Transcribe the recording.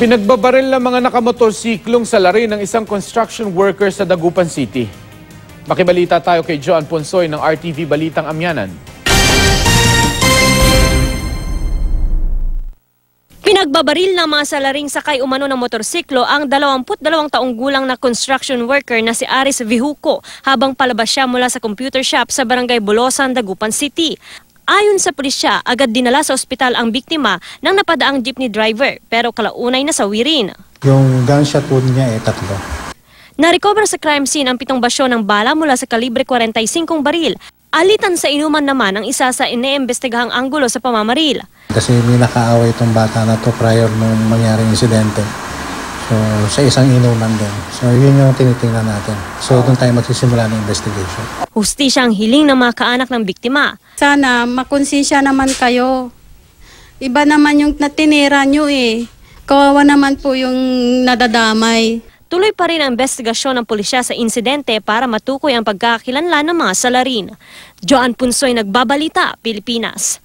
Pinagbabaril ng mga nakamotorsiklong salarin ng isang construction worker sa Dagupan City. Makibalita tayo kay Joan Ponsoy ng RTV Balitang Amyanan. Pinagbabaril ng mga salaring sakay umano ng motorsiklo ang 22 taong gulang na construction worker na si Aris Vihuco habang palabas siya mula sa computer shop sa Barangay Bulosan, Dagupan City. Ayon sa pulisya, agad dinala sa ospital ang biktima ng napadaang jeepney driver pero kalaunay na sawirin. Yung gunshot wound niya 3. Na-recover sa crime scene ang 7 basyo ng bala mula sa kalibre 45 baril. Alitan sa inuman naman ang isa sa iniimbestigahang anggulo sa pamamaril. Kasi may nakaaway itong bata na to prior nung mangyaring insidente. So sa isang inuman din. So yun yung tinitingnan natin. So doon tayo magsisimula ng investigation. Hustisya ang hiling ng mga kaanak ng biktima. Sana makonsensya naman kayo. Iba naman yung natinira nyo eh. Kawawa naman po yung nadadamay. Tuloy pa rin ang investigasyon ng pulisya sa insidente para matukoy ang pagkakakilanlan ng mga salarin. Joan Punsoy, Nagbabalita, Pilipinas.